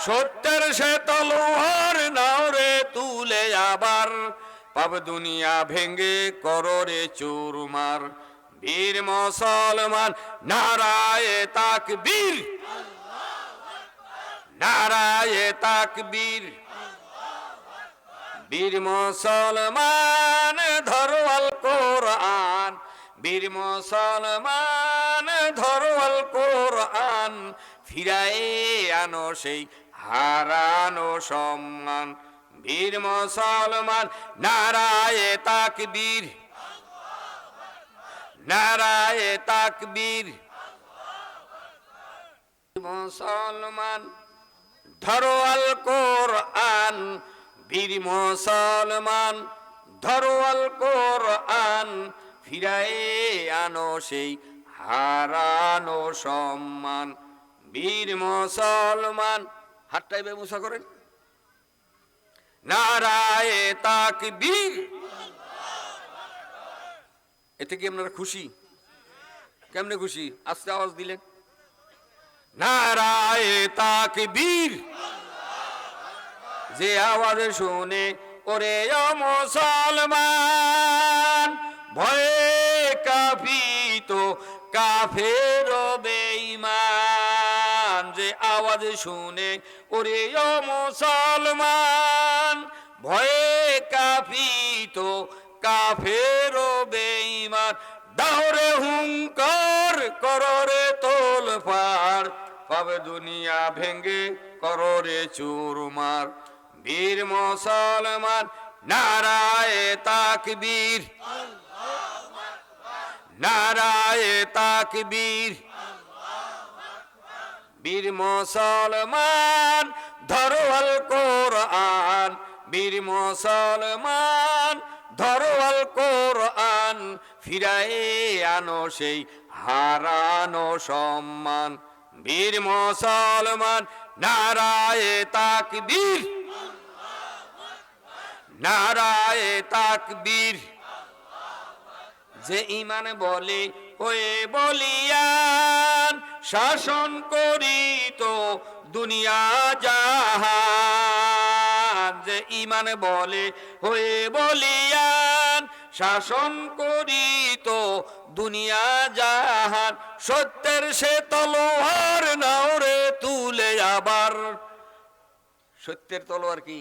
সত্যের সে তলোয়ার নাও রে তুলে আবার, পাপ দুনিয়া ভেঙ্গে করো রে চুরমার। বীর মুসলমান নারায়ে তাকবীর, নারায়ে তাকবীর। বীর মুসলমান ধরো আল কোরআন, বীর মুসলমান ধরো আল কোরআন, ফিরায়ে আনো সেই হারানো সম্মান। বীর মুসলমান নারায়ে তাকবীর, নারায়ে তাকবীর। মুসলমান ধরো আল কোরআন, বীর মুসলমান ধরো আল কোরআন, ফিরায়ে আনো সেই হারানো সম্মান। বীর মুসলমান হাতটাই বেমুসা করেন, নারায়ে তাকবীর। এতে কি আপনারা খুশি? কেমনে খুশি? আস্তে আওয়াজ দিলেন, নারায়ে তাকবীর। যে আওয়াজ শুনে ওরে ও মুসলমান, ভয়ে কাঁপিত কাফের বেঈমান। যে আওয়াজ শুনে ওরে ও মুসলমান, ভয়ে কাঁপিত কাফের বেঈমান। দাওরে হুঙ্কার করো রে তোলপাড়, পাবে দুনিয়া ভেঙ্গে করো রে চুরমার। বীর মুসলমান নারায়ে তাকবীর, নারায়ে তাকবীর। বীর মুসলমান ধরো আল কোরআন, বীর মুসলমান ধরো আল কোরআন, ফিরায়ে আনো সেই হারানো সম্মান। বীর মুসলমান নারায়ে তাকবীর, নারায়ে তাকবীর। যে ঈমান বলে ওয়ে বলিয়ান, শাসন করিত দুনিয়া জাহান। যে ঈমান বলে হয়ে বলিয়ান, শাসন করিত দুনিয়া জাহান। সত্যের সে তলোয়ার নাও রে তুলে আবার। সত্যের তলোয়ার কি?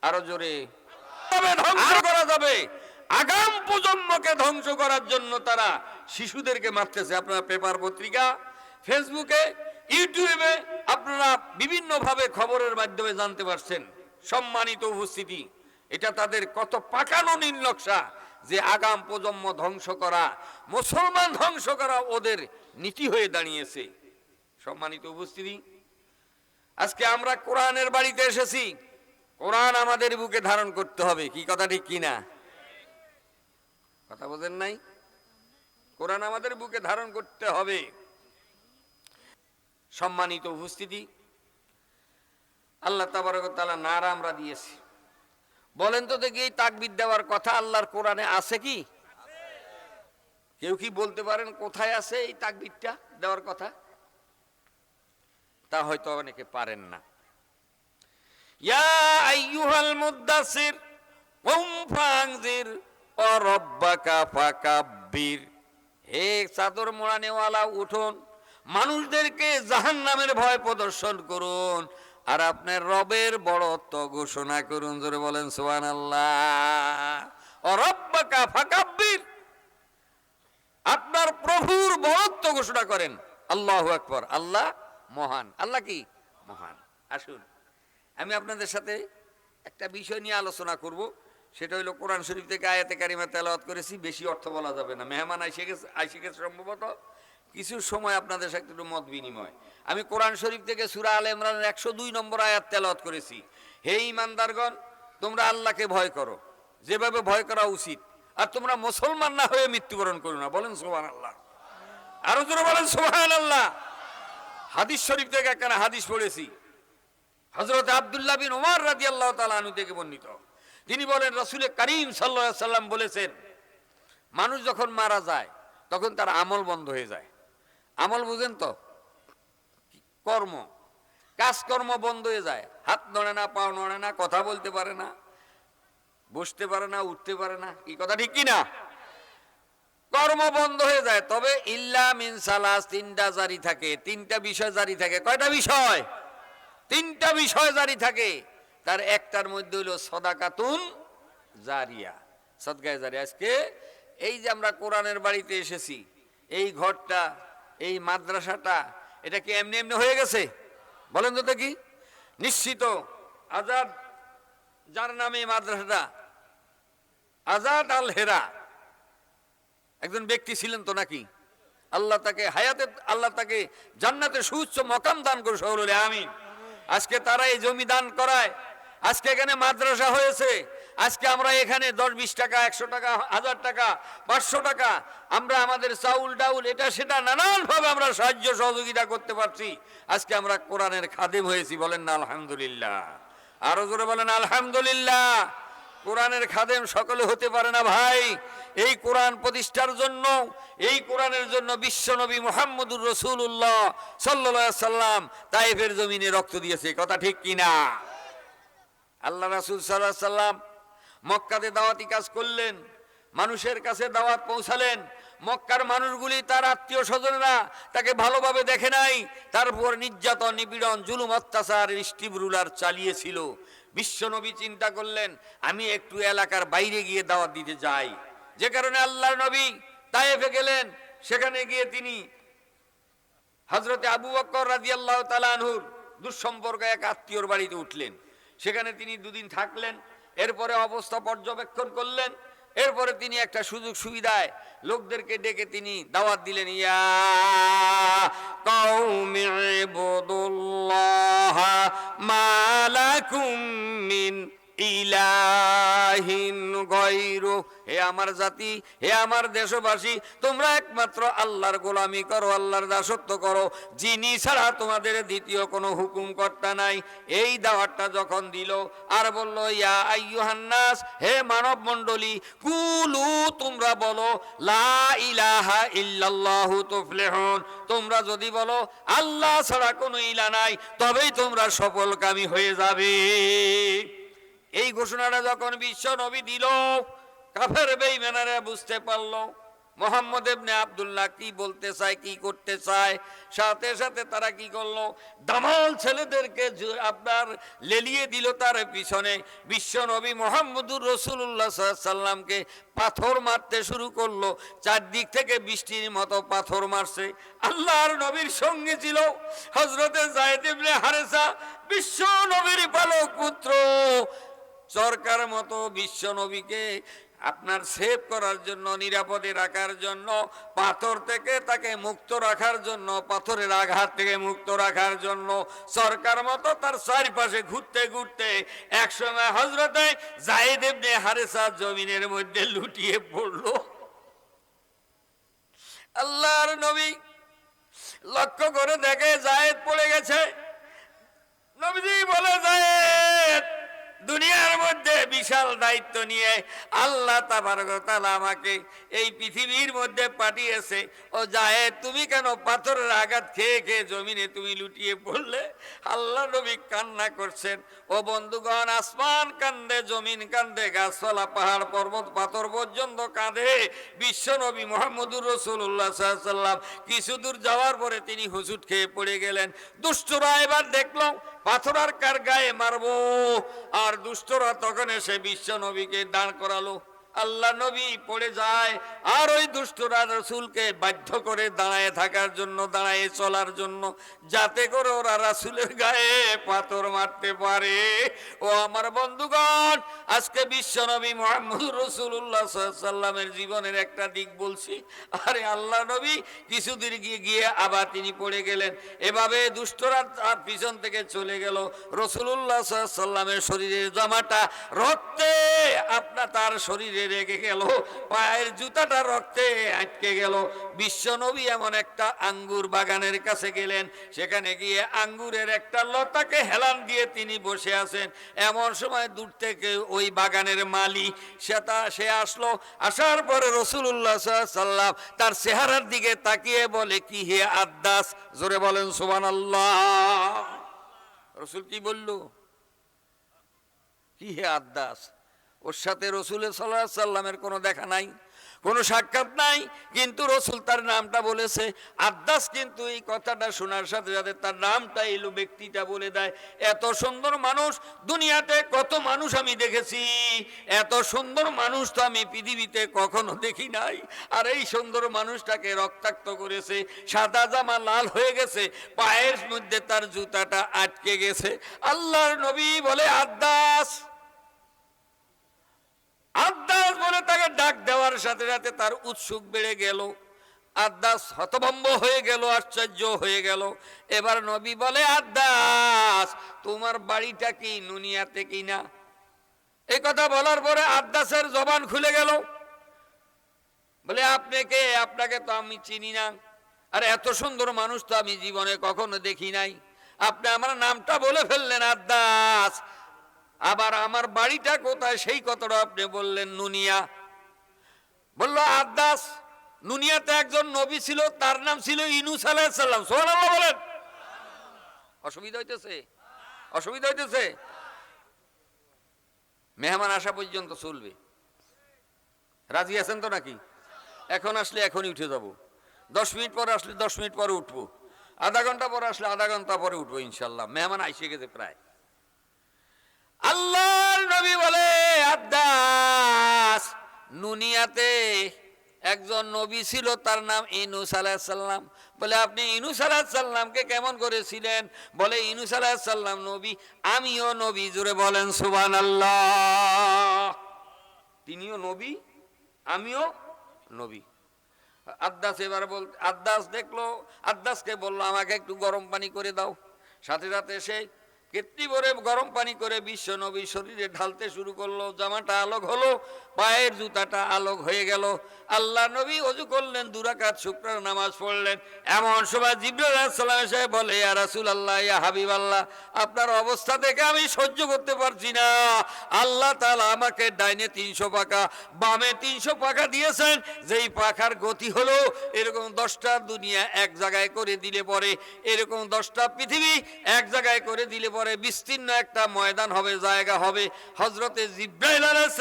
আরো জোরে। ধ্বংস করা যাবে, আগাম প্রজন্মকে ধ্বংস করার জন্য তারা শিশুদেরকে মারতেছে। আপনারা পেপার পত্রিকা, ফেসবুকে, ইউটিউবে আপনারা বিভিন্ন ভাবে খবরের মাধ্যমে জানতে পারছেন। সম্মানিত উপস্থিতি, এটা তাদের কত পাকানো নীল নকশা যে আগাম প্রজন্ম ধ্বংস করা, মুসলমান ধ্বংস করা ওদের নীতি হয়ে দাঁড়িয়েছে। সম্মানিত উপস্থিতি, আজকে আমরা কোরআনের বাড়িতে এসেছি। কোরআন আমাদের বুকে ধারণ করতে হবে। কি কথা ঠিক কিনা? কথা বোঝেন নাই? কোরআন আমাদের বুকে ধারণ করতে হবে। সম্মানিত উপস্থিতি, আল্লাহ তাবারক ওয়া তাআলা নারা আমরা দিয়েছি। বলেন তো দেখি, এই তাকবীর দেওয়ার কথা আল্লাহর কোরআনে আছে কি? কেউ কি বলতে পারেন কোথায় আছে এই তাকবীরটা দেওয়ার কথা? তা হয়তো অনেকে পারেন না। ইয়া আইয়ুহাল মুদ্দাসির কুম ফানজির ওয়া রাব্বাকা ফাকাব্বির। হে চাদর মোড়ানেওয়ালা, উঠুন, মানুষদেরকে জাহান্নামের ভয় প্রদর্শন করুন, আর আপনার রবের বড়ত্ব ঘোষণা করুন। জোরে বলেন সুবহানাল্লাহ। ওয়া রাব্বাকা ফাকাব্বির, আপনার প্রভুর বড়ত্ব ঘোষণা করেন। আল্লাহু আকবার। আল্লাহ মহান। আল্লাহ কি? মহান। আসুন, আমি আপনাদের সাথে একটা বিষয় নিয়ে আলোচনা করব। সেটা হলো কোরআন শরীফ থেকে আয়াতে কারিমা তেলাওয়াত করেছি। বেশি অর্থ বলা যাবে না, মেহমান আইসে গেছে সম্ভবত। কিছু সময় আপনাদের সাথে একটু মত বিনিময়। আমি কোরআন শরীফ থেকে সূরা আলে ইমরানের 102 নম্বর আয়াত তেলাওয়াত করেছি। হে ঈমানদারগণ, তোমরা আল্লাহকে ভয় করো যেভাবে ভয় করা উচিত, আর তোমরা মুসলমান না হয়ে মৃত্যুবরণ করো না। বলেন সুবহানাল্লাহ। আরো জোরে বলেন সুবহানাল্লাহ। হাদিস শরীফ থেকে একটা হাদিস পড়েছি, হযরত আব্দুল্লাহ বিন ওমর রাদিয়াল্লাহু তাআলা আনহু থেকে বর্ণিত। তিনি বলেন, রাসূল করিম সাল্লাল্লাহু আলাইহি সাল্লাম বলেছেন, মানুষ যখন মারা যায় তখন তার আমল বন্ধ হয়ে যায়। আমল বুঝেন তো? কর্ম। কাজকর্ম বন্ধ হয়ে যায়, হাত নড়ে না, পাও নড়ে না, কথা বলতে পারে না, বসতে পারে না, উঠতে পারে না। এই কথা ঠিক কি না? কর্ম বন্ধ হয়ে যায়। তবে ইল্লা মিন সালাস, তিনটা জারি থাকে, তিনটা বিষয় জারি থাকে। কয়টা বিষয়? তিনটা বিষয় জারি থাকে। তার একটার মধ্যে হলো সদাকাতুন জারিয়া, সদকায়ে জারিয়া। আজকে এই যে আমরা কোরআনের বাড়িতে এসেছি, এই ঘরটা, এই মাদ্রাসাটা, এটা কি এমনি এমনি হয়ে গেছে? বলেন তো দেখি। নিশ্চিত আজাদ, যার নামে এই মাদ্রাসাটা, আজাদ আল হেরা একজন ব্যক্তি ছিলেন তো নাকি? আল্লাহ তাকে হায়াতে, আল্লাহ তাকে জান্নাতে সুউচ্চ মকাম দান করে, সকলে আমিন। আজকে তারা এই জমি দান করায়, আজকে এখানে মাদ্রাসা হয়েছে। আজকে আমরা এখানে 10-20 টাকা, 100 টাকা, 1000 টাকা, 500 টাকা, আমরা আমাদের চাউল ডাউল এটা সেটা নানান ভাবে আমরা সাহায্য সহযোগিতা করতে পারছি। আজকে আমরা কোরআনের খাদেম হয়েছি, বলেন না আলহামদুলিল্লাহ? আরো জোরে বলেন আলহামদুলিল্লাহ। কোরআনের খাদেম সকলে হতে পারে না ভাই। এই কোরআন প্রতিষ্ঠার জন্য, এই কোরআনের জন্য বিশ্বনবী মুহাম্মদুর রাসূলুল্লাহ সাল্লাল্লাহু আলাইহি সাল্লাম তায়েফের জমিনে রক্ত দিয়েছে। কথা ঠিক কিনা? আল্লাহ রাসূল সাল্লাল্লাহু আলাইহি সাল্লাম মক্কাতে দাওয়াতি কাজ করলেন, মানুষের কাছে দাওয়াত পৌঁছালেন। মক্কার মানুষগুলি, তার আত্মীয় স্বজনরা তাকে ভালোভাবে দেখে নাই, তার উপর নির্যাতন, নিপীড়ন, জুলুম, অত্যাচার, স্টিভ রুলার চালিয়েছিল। বিশ্বনবী চিন্তা করলেন, আমি একটু এলাকার বাইরে গিয়ে দাওয়াত দিতে যাই। যে কারণে আল্লাহর নবী তায়েফে গেলেন। সেখানে গিয়ে তিনি হযরতে আবু বকর রাদিয়াল্লাহু তাআলা আনহুর দুঃসম্পর্ক এক আত্মীয়র বাড়িতে উঠলেন। সেখানে তিনি 2 দিন থাকলেন। এরপরে অবস্থা পর্যবেক্ষণ করলেন। এরপরে তিনি একটা সুযোগ সুবিধায় লোকদেরকে ডেকে তিনি দাওয়াত দিলেন, ইয়া কওমি ইবুদুল্লাহ মা লাকুম মিন ইলাহিন গায়রু। হে আমার জাতি, হে আমার দেশবাসী, তোমরা একমাত্র আল্লাহর গোলামি করো, আল্লাহর দাসত্ব করো, যিনি ছাড়া তোমাদের দ্বিতীয় কোনো হুকুমকর্তা নাই। এই দাওয়াতটা যখন দিল, আর বলল, ইয়া আইয়ুহান নাস, হে মানব মণ্ডলী, কুলু, তোমরা বলো, লা ইলাহা ইল্লাল্লাহু তুফলিহুন, তোমরা যদি বলো আল্লাহ ছাড়া কোনো ইলাহ নাই, তবেই তোমরা সফলকামী হয়ে যাবে। এই ঘোষণাটা যখন বিশ্ব নবী দিল, কাফের বেঈমানেরা বুঝতে পারলো মুহাম্মদ ইবনে আব্দুল্লাহ কি বলতে চায়, কি করতে চায়। সাথে সাথে তারা কি করলো, দামাল ছেলেদেরকে আপনার লেলিয়ে দিল তার পিছনে। বিশ্ব নবী মুহাম্মদুর রাসূলুল্লাহ সাল্লাল্লাহু আলাইহি সাল্লামকে পাথর মারতে শুরু করলো। চারদিক থেকে বৃষ্টির মতো পাথর মারছে। আল্লাহর নবীর সঙ্গে ছিল হযরতে যায়েদ ইবনে হারেসা, বিশ্ব নবীর পালক পুত্র। সরকার মতো বিশ্ব নবীকে আপনার সেভ করার জন্য, নিরাপদে রাখার জন্য, পাথর থেকে তাকে মুক্ত রাখার জন্য, পাথরের আঘাত থেকে মুক্ত রাখার জন্য সরকার মতো তার চারপাশে ঘুরতে ঘুরতে একসময় হযরতে যায়েদ ইবনে হারেসা জমিনের মধ্যে লুটিয়ে পড়ল। আল্লাহর নবী লক্ষ্য করে দেখে যায়েদ পড়ে গেছে। নবীজি বলে, যায়েদ, দুনিয়ার মধ্যে বিশাল দায়িত্ব নিয়ে আল্লাহ তাবারক ওয়া তাআলা আমাকে এই পৃথিবীর মধ্যে পাঠিয়েছে। ও যায়েদ, তুমি কেন পাথরের আঘাত খেয়ে খেয়ে জমিনে তুমি লুটিয়ে পড়লে? আল্লাহ নবী কান্না করছেন। ও বন্ধুগণ, আসমান কান্দে, জমিন কান্দে, গাছপালা, পাহাড়, পর্বত, পাথর পর্যন্ত কাঁদে। বিশ্ব নবী মুহাম্মদুর রাসূলুল্লাহ সাল্লাল্লাহু আলাইহি সাল্লাম কিছু দূর যাওয়ার পরে তিনি হুজুট খেয়ে পড়ে গেলেন। দুষ্টরা এবার দেখলো পাথর আর কার গায়ে মারবো, আর দুষ্টরা তখন এসে বিশ্ব নবীকে দাঁড় করালো। আল্লাহ নবী পড়ে যায়, আর ওই দুষ্টরা রাসূলকে বাধ্য করে দাঁড়ায় থাকার জন্য, দাঁড়ায় চলার জন্য, যাতে করে ওরা রাসূলের গায়ে পাথর মারতে পারে। ও আমার বন্ধুগণ, আজকে বিশ্ব নবী মুহাম্মদুর রাসূলুল্লাহ সাল্লাল্লাহু আলাইহি সাল্লামের জীবনের একটা দিক বলছি। আরে আল্লাহ নবী কিছুদিন গিয়ে আবার তিনি পড়ে গেলেন। এভাবে দুষ্টরা তার পিছন থেকে চলে গেল। রাসূলুল্লাহ সাল্লাল্লাহু আলাইহি সাল্লামের শরীরের জামাটা রক্তে আপনার তার শরীরে রেগে গেল, পায়ের জুতাটা রক্তে আটকে গেল। বিশ্ব নবী এমন একটা আঙ্গুর বাগানের কাছে গেলেন। সেখানে গিয়ে আঙ্গুরের একটা লতাকে হেলান দিয়ে তিনি বসে আছেন। এমন সময় দূর থেকে ওই বাগানের মালি সে আসলো। আসার পরে রাসূলুল্লাহ সাল্লাল্লাহু আলাইহি সাল্লাম তার চেহারার দিকে তাকিয়ে বলে, কি হে আদ্দাস, জোরে বলেন সুবহানাল্লাহ। রসুল কি বলল? কি হে আদ্দাস, ওর সাথে রসুলের সাল্লাল্লাহু আলাইহি সাল্লামের কোনো দেখা নাই, কোনো সাক্ষাৎ নাই, কিন্তু রসুল তার নামটা বলেছে। আদ্দাস কিন্তু এই কথাটা শোনার সাথে সাথে তার নামটা এলো, ব্যক্তিটা বলে দেয়। এত সুন্দর মানুষ দুনিয়াতে কত মানুষ আমি দেখেছি, এত সুন্দর মানুষ তো আমি পৃথিবীতে কখনো দেখি নাই। আর এই সুন্দর মানুষটাকে রক্তাক্ত করেছে, সাদা জামা লাল হয়ে গেছে, পায়ের মধ্যে তার জুতাটা আটকে গেছে। আল্লাহর নবী বলে আদ্দাস, আদ্দাস বলে তাকে ডাক দেওয়ার সাথে সাথে তার উৎসুক বেড়ে গেল। আদ্দাস হতভম্ব হয়ে গেল, আশ্চর্য হয়ে গেল। এবার নবী বলে আদ্দাস, তোমার বাড়িটা কি নুনিয়াতে কিনা? এই কথা বলার পরে আদ্দাসের জবান খুলে গেল, বলে আপনি কে? আপনাকে তো আমি চিনি না, আর এত সুন্দর মানুষ তো আমি জীবনে কখনো দেখি নাই। আপনি আমার নামটা বলে ফেললেন আদ্দাস, আবার আমার বাড়িটা কোথায় সেই কথাটা আপনি বললেন নুনিয়া। বলল আদ্দাস, নুনিয়াতে একজন নবী ছিল, তার নাম ছিল ইউনূস আলাইহিস সালাম। সুবহানাল্লাহ বলেন। অসুবিধা হইতেছে? অসুবিধা হইতেছে? মেহমান আসা পর্যন্ত চলবে, রাজি আছেন তো নাকি? এখন আসলে এখনই উঠে যাব, 10 মিনিট পরে আসলে 10 মিনিট পরে উঠবো, আধা ঘন্টা পরে আসলে আধা ঘন্টা পরে উঠবো ইনশাল্লাহ। মেহমান আইসে গেছে প্রায়। আল্লাহর নবী বলে আদ্দাস, নুনিয়াতে একজন নবী ছিল, তার নাম ইউনূস আলাইহিস সালাম। বলে আপনি ইউনূস আলাইহিস সালামকে কেমন করেছিলেন? বলে ইউনূস আলাইহিস সালাম নবী, আমিও নবী। জোরে বলেন সুবহানাল্লাহ। তিনিও নবী, আমিও নবী। আদ্দাস এবার আদ্দাস দেখলো, আদ্দাসকে বললো আমাকে একটু গরম পানি করে দাও। সাথে সাথে সে কেটলি ভরে গরম পানি করে বিশ্ব নবী শরীরে ঢালতে শুরু করলো। জামাটা আলোক হলো, পায়ের জুতাটা আলোক হয়ে গেল। আল্লাহ নবী ওযু করলেন, 2 রাকাত শুকরার নামাজ পড়লেন। এমন সময় জিবরাইল আলাইহিস সালাম এসে বলে, ইয়া রাসূলুল্লাহ, ইয়া হাবিবাল্লাহ, আপনার অবস্থা দেখে আমি সহ্য করতে পারছি না। আল্লাহ তাআলা আমাকে ডাইনে 300 পাখা, বামে 300 পাখা দিয়েছেন। যেই পাখার গতি হলো এরকম 10টা দুনিয়া এক জায়গায় করে দিলে পরে, এরকম 10টা পৃথিবী এক জায়গায় করে দিলে পরে বিস্তীর্ণ একটা ময়দান হবে, জায়গা হবে। হযরতে জিবরাইল আলাইহিস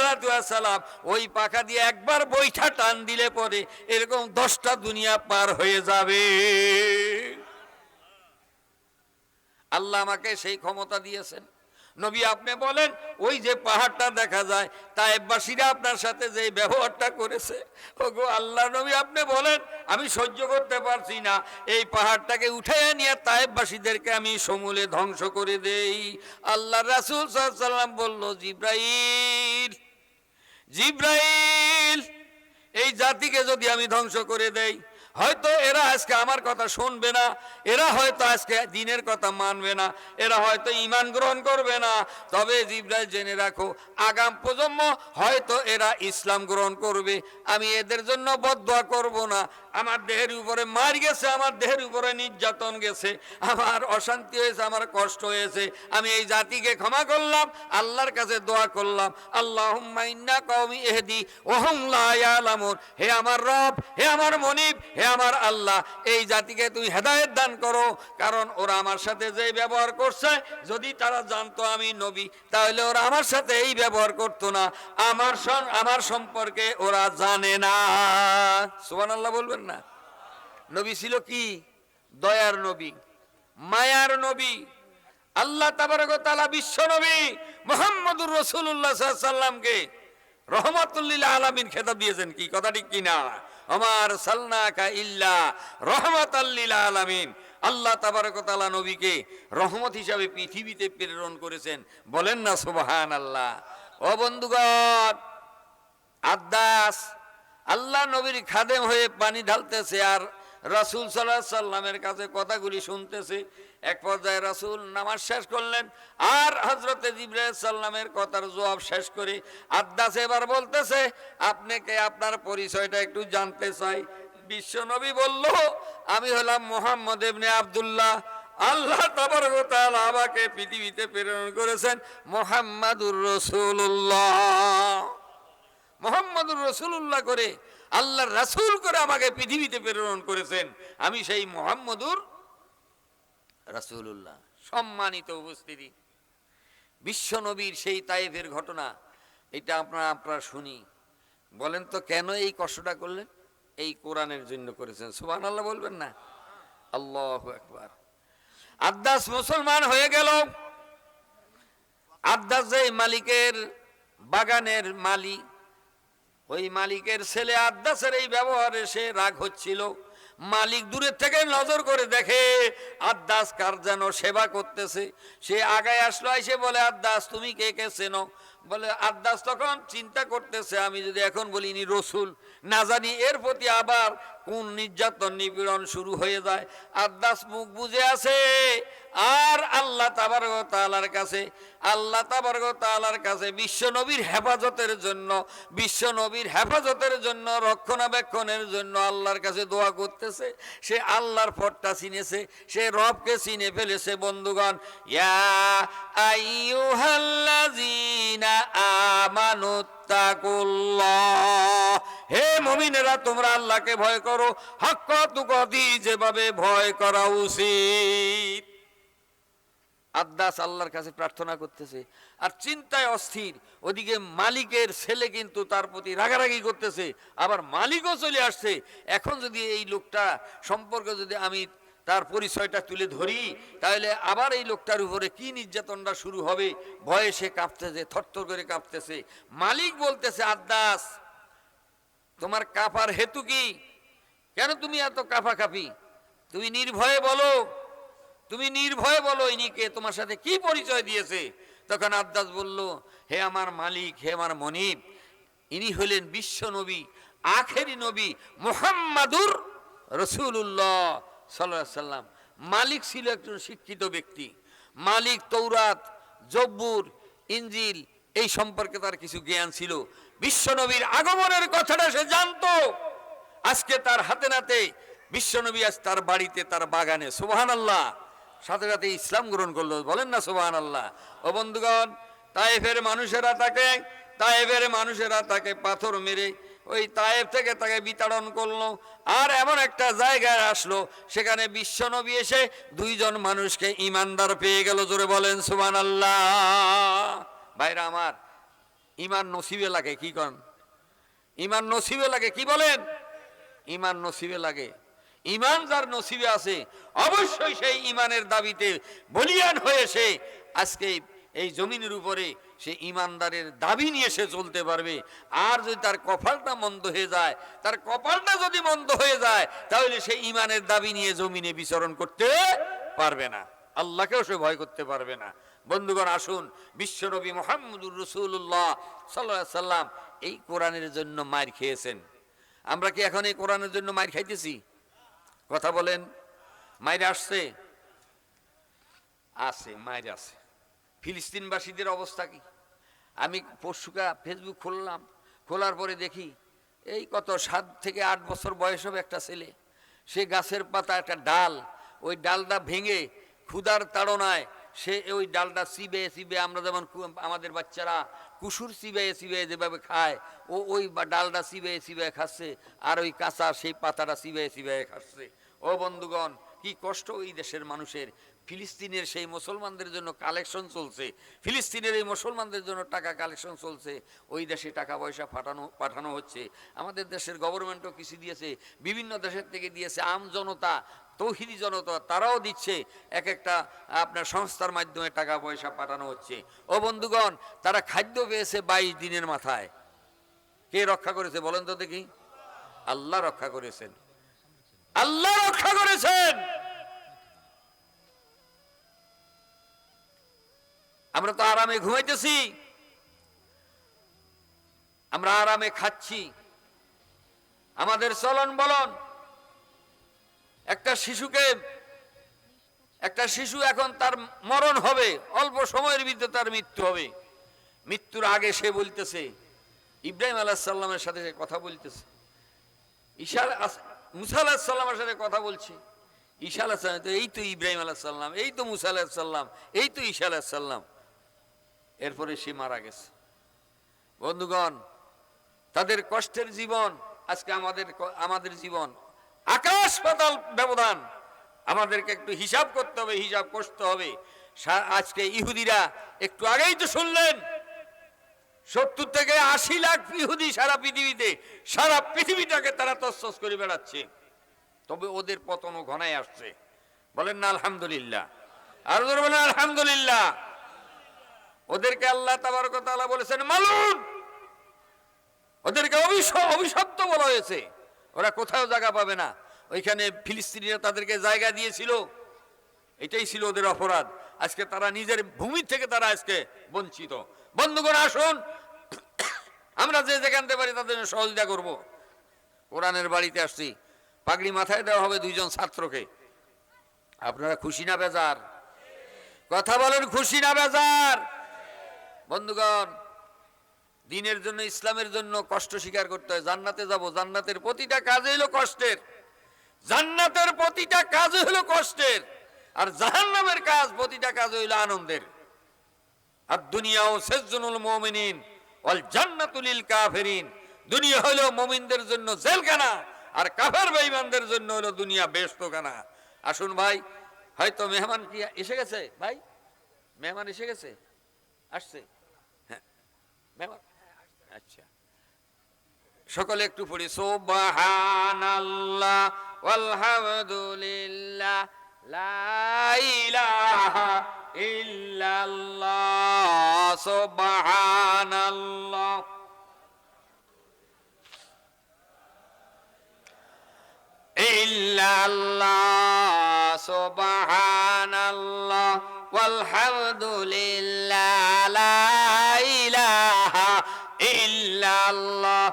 সালাম ওই পাখা দিয়ে একবার বৈঠা টান দিলে পরে এরকম 10টা দুনিয়া পার হয়ে যাবে। আল্লাহ আমাকে সেই ক্ষমতা দিয়েছেন। নবী আপনি বলেন, ওই যে পাহাড়টা দেখা যায়, তায়েফবাসীরা আপনার সাথে যে ব্যবহারটা করেছে, ওগো আল্লাহ নবী আপনি বলেন, আমি সহ্য করতে পারছি না, এই পাহাড়টাকে উঠে নিয়ে তায়েফবাসীদেরকে আমি সমূলে ধ্বংস করে দেই। আল্লাহ রাসূল সাল্লাল্লাহু আলাইহি ওয়াসাল্লাম বলল, জিবরাইল, জিবরাইল, এই জাতিকে যদি আমি ধ্বংস করে দেই, হয়তো এরা আজকে আমার কথা শুনবে না, এরা হয়তো আজকে দ্বীনের কথা মানবে না, এরা হয়তো ঈমান গ্রহণ করবে না। তবে জিবরাইল জেনে রাখো, আগাম প্রজন্ম হয়তো এরা ইসলাম গ্রহণ করবে। আমি এদের জন্য বদদুয়া করব না। আমার দেহের উপরে মার গেছে, আমার দেহের উপরে নির্যাতন গেছে, আমার অশান্তি হয়েছে, আমার কষ্ট হয়েছে, আমি এই জাতিকে ক্ষমা করলাম, আল্লাহর কাছে দোয়া করলাম, আল্লাহুম্মা ইন্না কওমি ইহদি ওয়া হুম লা ইয়ালামুন। হে আমার রব, হে আমার মনিব, হে আমার আল্লাহ, এই জাতিকে তুমি হেদায়েত দান করো। কারণ ওরা আমার সাথে যে ব্যবহার করছে, যদি তারা জানতো আমি নবী, তাহলে ওরা আমার সাথে এই ব্যবহার করতো না। আমার সম্পর্কে ওরা জানে না। সুবহানাল্লাহ বলবেন না? নবী ছিল কি? দয়ার নবী, মায়ার নবী। আল্লাহ তাবারক ওয়া তাআলা বিশ্ব নবী মুহাম্মদুর রাসূলুল্লাহ সাল্লাল্লাহু আলাইহি সাল্লামকে রহমাতুল লিল আলামিন খেতাব দিয়েছেন। কি কথা ঠিক কিনা? আমার সালনাকা ইল্লা রহমাতাল লিল আলামিন। আল্লাহ তাবারক ওয়া তাআলা নবীকে রহমত হিসাবে পৃথিবীতে প্রেরণ করেছেন। বলেন না সুবহানাল্লাহ। ও বন্ধুগণ, আদ্দাস আল্লাহ নবীর খাদেম হয়ে পানি ঢালতেছে আর রাসূল সাল্লাল্লাহু আলাইহি সাল্লামের কাছে কথাগুলি শুনতেছে। এক পর্যায়ে রাসূল নামাজ শেষ করলেন, আর হযরতে জিবরাইল সাল্লামের কথার জবাব শেষ করে আদ্দাস এবার বলতেছে, আপনাকে আপনার পরিচয়টা একটু জানতে চাই। বিশ্ব নবী বলল, আমি হলাম মুহাম্মদ ইবনে আব্দুল্লাহ। আল্লাহ তাবারক ওয়া তাআলা আমাকে পৃথিবীতে প্রেরণ করেছেন মুহাম্মাদুর রাসূলুল্লাহ। মুহাম্মাদুর রাসূলুল্লাহ করে আল্লাহর রাসূল করে আমাকে পৃথিবীতে প্রেরণ করেছেন। আমি সেই মুহাম্মাদুর রাসূলুল্লাহ। সম্মানিত উপস্থিতি, বিশ্ব নবীর সেই তায়েফের ঘটনা, এটা আপনারা শুনি। বলেন তো কেন এই কষ্টটা করলেন? এই কোরআনের জন্য করেছেন। সুবহানাল্লাহ বলবেন না? আল্লাহু আকবার। আদ্দাস মুসলমান হয়ে গেল। আদ্দাস যে মালিকের বাগানের মালিক, ওই মালিকের ছেলে আদ্দাসের এই ব্যবহারে সে রাগ হচ্ছিল। মালিক দূরের থেকে নজর করে দেখে আদ্দাস কার যেন সেবা করতেছে। সে আগায় আসলো, এসে বলে, আদ্দাস তুমি কে কে চেনো? বলে আদ্দাস তখন চিন্তা করতেছে, আমি যদি এখন বলি ইনি রসুল, না জানি এর প্রতি আবার কোন নির্যাতন নিপীড়ন শুরু হয়ে যায়। আদ্দাস মুখ বুজে আছে আর আল্লাহ তাবারক ওয়া তাআলার কাছে, আল্লাহ তাবারক ওয়া তাআলার কাছে বিশ্ব নবীর হেফাজতের জন্য, বিশ্ব নবীর হেফাজতের জন্য, রক্ষণাবেক্ষণের জন্য আল্লাহর কাছে দোয়া করতেছে। সে আল্লাহর পথটা চিনেছে, সে রবকে চিনে ফেলেছে। বন্ধুগণ, ইয়া আইয়ুহাল্লাযীনা আমানুত্তাকুল্লাহ, হে মুমিনেরা তোমরা আল্লাহকে ভয় করো, হক্ক তুকতি, যেভাবে ভয় করা উচিত। আদ্দাস আল্লাহর কাছে প্রার্থনা করতেছে আর চিন্তায় অস্থির। ওদিকে মালিকের ছেলে কিন্তু তার প্রতি রাগারাগি করতেছে, আবার মালিকও চলে আসছে। এখন যদি এই লোকটা সম্পর্কে যদি আমি তার পরিচয়টা তুলে ধরি, তাহলে আবার এই লোকটার উপরে কি নির্যাতনটা শুরু হবে। ভয়ে সে কাঁপতেছে, থরথর করে কাঁপতেছে। মালিক বলতেছে, আদ্দাস তোমার কাঁপার হেতু কি? কেন তুমি এত কাঁপাকাঁপি? তুমি নির্ভয়ে বলো, তুমি নির্ভয়ে বলো, ইনিকে তোমার সাথে কি পরিচয় দিয়েছে? তখন আদ্দাস বলল, হে আমার মালিক, হে আমার মনিব, ইনি হলেন বিশ্ব নবী, আখেরি নবী মুহাম্মাদুর রাসূলুল্লাহ সাল্লাল্লাহু আলাইহি সাল্লাম। মালিক ছিল একজন শিক্ষিত ব্যক্তি। মালিক তৌরাত, জব্বুর, ইনজিল এই সম্পর্কে তার কিছু জ্ঞান ছিল। বিশ্ব নবীর আগমনের কথাটা সে জানতো। আজকে তার হাতে নাতে বিশ্ব নবী আজ তার বাড়িতে, তার বাগানে। সুবহানাল্লাহ। সাথে সাথে ইসলাম গ্রহণ করলো। বলেন না সুবহানাল্লাহ? ও বন্ধুগণ, তায়েফের মানুষেরা তাকে পাথর মেরে ওই তায়েফ থেকে তাকে বিতাড়ন করলো। আর এমন একটা জায়গায় আসলো, সেখানে বিশ্ব নবী এসে দুইজন মানুষকে ইমানদার পেয়ে গেল। জোরে বলেন সুবহানাল্লাহ। ভাইরা আমার, ইমান নসিবে লাগে। কি করেন? ইমান নসিবে লাগে। কি বলেন? ইমান নসিবে লাগে। ইমান যার নসিবে আছে, অবশ্যই সেই ইমানের দাবিতে বলিয়ান হয়ে সে আজকে এই জমিনের উপরে সে ইমানদারের দাবি নিয়ে সে চলতে পারবে। আর যদি তার কপালটা মন্দ হয়ে যায়, তার কপালটা যদি মন্দ হয়ে যায়, তাহলে সে ইমানের দাবি নিয়ে জমিনে বিচরণ করতে পারবে না, আল্লাহকেও সে ভয় করতে পারবে না। বন্ধুগণ, আসুন, বিশ্বনবী মুহাম্মদুর রাসূলুল্লাহ সাল্লাল্লাহু আলাইহি সাল্লাম এই কোরআনের জন্য মার খেয়েছেন। আমরা কি এখন এই কোরআনের জন্য মার খাইতেছি? কথা বলেন। মাইর আসছে, আছে মাইর আছে। ফিলিস্তিনবাসীদের অবস্থা কি? আমি পরশুকা ফেসবুক খুললাম, খোলার পরে দেখি এই কত 7 থেকে 8 বছর বয়স হবে একটা ছেলে, সে গাছের পাতা একটা ডাল, ওই ডালটা ভেঙে ক্ষুধার তাড়নায় সে ওই ডালটা চিবে চিবে, আমরা যেমন আমাদের বাচ্চারা কুসুর চিবে চিবে যেভাবে খায়, ও ওই ডালটা চিবে চিবে খাচ্ছে, আর ওই কাঁচা সেই পাতাটা চিবে চিবে খাচ্ছে। ও বন্ধুগণ, কি কষ্ট ওই দেশের মানুষের। ফিলিস্তিনের সেই মুসলমানদের জন্য কালেকশন চলছে, ফিলিস্তিনের এই মুসলমানদের জন্য টাকা কালেকশন চলছে, ওই দেশে টাকা পয়সা পাঠানো হচ্ছে। আমাদের দেশের গভর্নমেন্টও কিছু দিয়েছে, বিভিন্ন দেশের থেকে দিয়েছে, আম জনতা, তৌহিদি জনতা তারাও দিচ্ছে, এক একটা আপনার সংস্থার মাধ্যমে টাকা পয়সা পাঠানো হচ্ছে। ও বন্ধুগণ, তারা খাদ্য পেয়েছে 22 দিনের মাথায়। কে রক্ষা করেছে বলেন তো দেখি? আল্লাহ রক্ষা করেছেন, আল্লাহ রক্ষা করেছেন। আমরা তো আরামে ঘুমাইতেছি, আমরা আরামে খাচ্ছি, আমাদের চলন বলন। একটা শিশু এখন তার মরণ হবে, অল্প সময়ের ভিতরে তার মৃত্যু হবে। মৃত্যুর আগে সে বলতেছে, ইব্রাহিম আলাইহিস সালামের সাথে সে কথা বলতেছে, মুসা আলাইহিস সালামের সাথে কথা বলছে। ঈসা আলাইহিস সালাম, এই তো ইব্রাহিম আলাইহিস সালাম, এই তো মুসা আলাইহিস সালাম, এই তো ঈসা আলাইহিস সালাম। এরপরে সে মারা গেছে। বন্ধুগণ, তাদের কষ্টের জীবন, আজকে আমাদের জীবন আকাশ পাতাল ব্যবধান। আমাদেরকে একটু হিসাব করতে হবে, হিসাব কষতে হবে। আজকে ইহুদিরা একটু আগেই তো শুনলেন 70 থেকে 80 লাখ ইহুদি সারা পৃথিবীতে, সারা পৃথিবীটাকে তারা তছনছ করে বেড়াচ্ছে। তবে ওদের পতনও ঘনায় আসছে। বলেন না আলহামদুলিল্লাহ? আর বলেন আলহামদুলিল্লাহ। ওদেরকে আল্লাহ তাবারক ওয়া তাআলা বলেছেন মালুন, ওদেরকে অভিশপ্ত বলা হয়েছে। ওরা কোথাও জায়গা পাবে না। ওইখানে ফিলিস্তিনিরা তাদেরকে জায়গা দিয়েছিল, এটাই ছিল ওদের অপরাধ। আজকে তারা নিজের ভূমি থেকে তারা আজকে বঞ্চিত। বন্ধুগণ, আসুন আমরা যে যেখানতে পারি তাদের সহযোগিতা করব। কোরআনের বাড়িতে আসছি, পাগড়ি মাথায় দেওয়া হবে 2 জন ছাত্রকে। আপনারা খুশি না বেজার? কথা বলেন, খুশি না বেজার? বন্ধুগণ, দ্বীনের জন্য, ইসলামের জন্য কষ্ট স্বীকার করতে হয়। জান্নাতে যাব, জান্নাতের প্রতিটা কাজই হলো কষ্টের। জান্নাতের প্রতিটা কাজই হলো কষ্টের, আর জাহান্নামের কাজ প্রতিটা কাজ হইল আনন্দের। আর দুনিয়াও সিজনুল মুমিনিন ওয়াল জান্নাতুল লিল কাফিরিন। দুনিয়া হলো মুমিনদের জন্য জেলখানা, আর কাফের বেঈমানদের জন্য হলো দুনিয়া বেহেশতখানা। আসুন ভাই, হয়তো মেহমান কি এসে গেছে? ভাই মেহমান এসে গেছে? আসছে? হ্যাঁ মেহমান, আচ্ছা। সকলে একটু পড়ি, সুবহানাল্লাহ ওয়ালহামদুলিল্লাহ লা ইলাহা ইল্লাল্লাহ সুবহানাল্লাহ ইল্লাল্লাহ সুবহানাল্লাহ ওয়ালহামদুলিল্লাহ লা ইলাহা ইল্লাল্লাহ